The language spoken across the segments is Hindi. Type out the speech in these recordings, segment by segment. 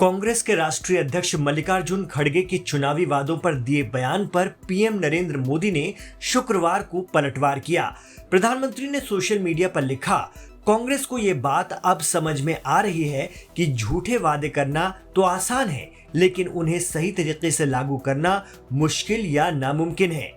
कांग्रेस के राष्ट्रीय अध्यक्ष मल्लिकार्जुन खड़गे के चुनावी वादों पर दिए बयान पर पीएम नरेंद्र मोदी ने शुक्रवार को पलटवार किया। प्रधानमंत्री ने सोशल मीडिया पर लिखा, कांग्रेस को ये बात अब समझ में आ रही है कि झूठे वादे करना तो आसान है, लेकिन उन्हें सही तरीके से लागू करना मुश्किल या नामुमकिन है।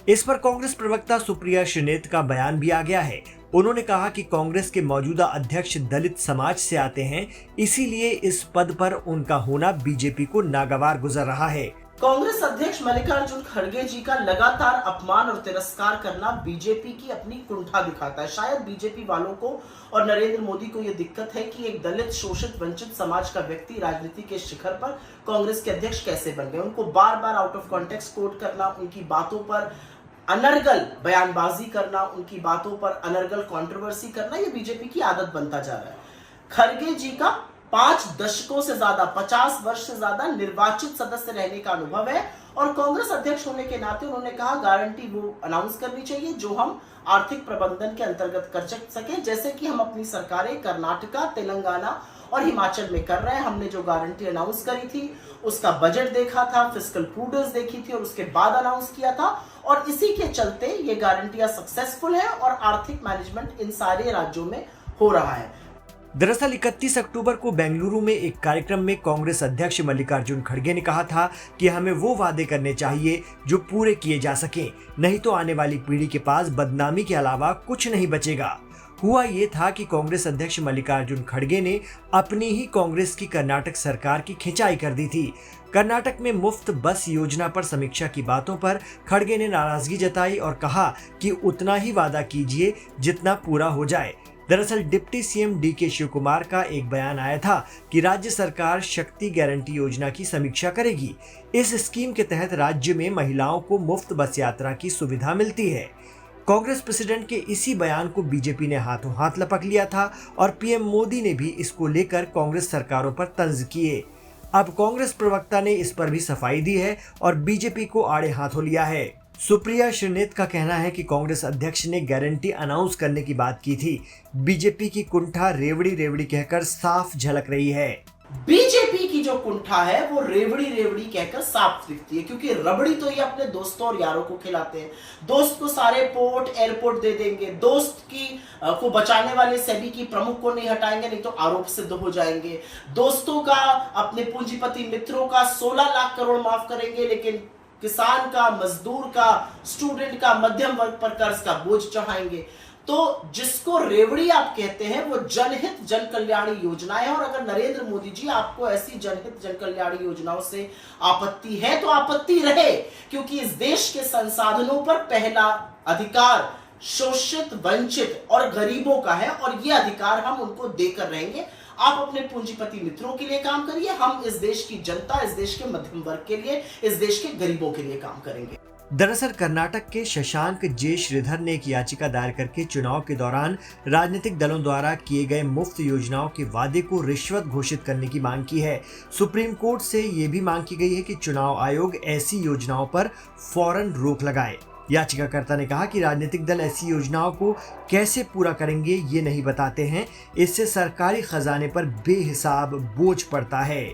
इस पर कांग्रेस प्रवक्ता सुप्रिया श्रीनेत का बयान भी आ गया है। उन्होंने कहा कि कांग्रेस के मौजूदा अध्यक्ष दलित समाज से आते हैं, इसीलिए इस पद पर उनका होना बीजेपी को नागवार गुजर रहा है। कांग्रेस अध्यक्ष मल्लिकार्जुन खड़गे जी का लगातार अपमान और तिरस्कार करना बीजेपी की अपनी कुंठा दिखाता है। शायद बीजेपी वालों को और नरेंद्र मोदी को यह दिक्कत है कि एक दलित, शोषित, वंचित समाज का व्यक्ति राजनीति के शिखर पर कांग्रेस के अध्यक्ष कैसे बन गए। उनको बार बार आउट ऑफ कॉन्टेक्स्ट कोट करना, उनकी बातों पर अनर्गल बयानबाजी करना, उनकी बातों पर अनर्गल कंट्रोवर्सी करना, यह बीजेपी की आदत बनता जा रहा है। खड़गे जी का 5 दशकों से ज्यादा, 50 वर्ष से ज्यादा निर्वाचित सदस्य रहने का अनुभव है और कांग्रेस अध्यक्ष होने के नाते उन्होंने कहा गारंटी वो अनाउंस करनी चाहिए जो हम आर्थिक प्रबंधन के अंतर्गत कर सके, जैसे कि हम अपनी सरकारें कर्नाटका, तेलंगाना और हिमाचल में कर रहे हैं। हमने जो गारंटी अनाउंस करी थी उसका बजट देखा था, फिस्कल प्रूडेंस देखी थी और उसके बाद अनाउंस किया था और इसी के चलते ये गारंटियां सक्सेसफुल है और आर्थिक मैनेजमेंट इन सारे राज्यों में हो रहा है। दरअसल 31 अक्टूबर को बेंगलुरु में एक कार्यक्रम में कांग्रेस अध्यक्ष मल्लिकार्जुन खड़गे ने कहा था कि हमें वो वादे करने चाहिए जो पूरे किए जा सके, नहीं तो आने वाली पीढ़ी के पास बदनामी के अलावा कुछ नहीं बचेगा। हुआ ये था कि कांग्रेस अध्यक्ष मल्लिकार्जुन खड़गे ने अपनी ही कांग्रेस की कर्नाटक सरकार की खिंचाई कर दी थी। कर्नाटक में मुफ्त बस योजना पर समीक्षा की बातों पर खड़गे ने नाराजगी जताई और कहा कि उतना ही वादा कीजिए जितना पूरा हो जाए। दरअसल डिप्टी सीएम डीके शिवकुमार का एक बयान आया था कि राज्य सरकार शक्ति गारंटी योजना की समीक्षा करेगी। इस स्कीम के तहत राज्य में महिलाओं को मुफ्त बस यात्रा की सुविधा मिलती है। कांग्रेस प्रेसिडेंट के इसी बयान को बीजेपी ने हाथों हाथ लपक लिया था और पीएम मोदी ने भी इसको लेकर कांग्रेस सरकारों पर तंज किए। अब कांग्रेस प्रवक्ता ने इस पर भी सफाई दी है और बीजेपी को आड़े हाथों लिया है। सुप्रिया श्रीनेत का कहना है कि कांग्रेस अध्यक्ष ने गारंटी अनाउंस करने की बात की थी। बीजेपी की कुंठा रेवड़ी रेवड़ी कहकर साफ झलक रही है। बीजेपी की जो कुंठा है वो रेवड़ी रेवड़ी कहकर साफ दिखती है, क्योंकि रबड़ी तो ये अपने दोस्तों और यारों को खिलाते हैं। दोस्त को सारे पोर्ट एयरपोर्ट दे देंगे, दोस्त की को बचाने वाले सेबी की प्रमुख को नहीं हटाएंगे, नहीं तो आरोप सिद्ध हो जाएंगे। दोस्तों का, अपने पूंजीपति मित्रों का 16 लाख करोड़ माफ करेंगे, लेकिन किसान का, मजदूर का, स्टूडेंट का, मध्यम वर्ग पर कर्ज का बोझ चढ़ाएंगे। तो जिसको रेवड़ी आप कहते हैं वो जनहित जन कल्याणी योजना है। और अगर नरेंद्र मोदी जी आपको ऐसी जनहित जन कल्याणी योजनाओं से आपत्ति है तो आपत्ति रहे, क्योंकि इस देश के संसाधनों पर पहला अधिकार शोषित, वंचित और गरीबों का है और ये अधिकार हम उनको देकर रहेंगे। आप अपने पूंजीपति मित्रों के लिए काम करिए, हम इस देश की जनता, इस देश के मध्यम वर्ग के लिए, इस देश के गरीबों के लिए काम करेंगे। दरअसल कर्नाटक के शशांक जे श्रीधर ने एक याचिका दायर करके चुनाव के दौरान राजनीतिक दलों द्वारा किए गए मुफ्त योजनाओं के वादे को रिश्वत घोषित करने की मांग की है। सुप्रीम कोर्ट से ये भी मांग की गई है कि चुनाव आयोग ऐसी योजनाओं पर फौरन रोक लगाए। याचिकाकर्ता ने कहा कि राजनीतिक दल ऐसी योजनाओं को कैसे पूरा करेंगे ये नहीं बताते हैं, इससे सरकारी खजाने पर बेहिसाब बोझ पड़ता है।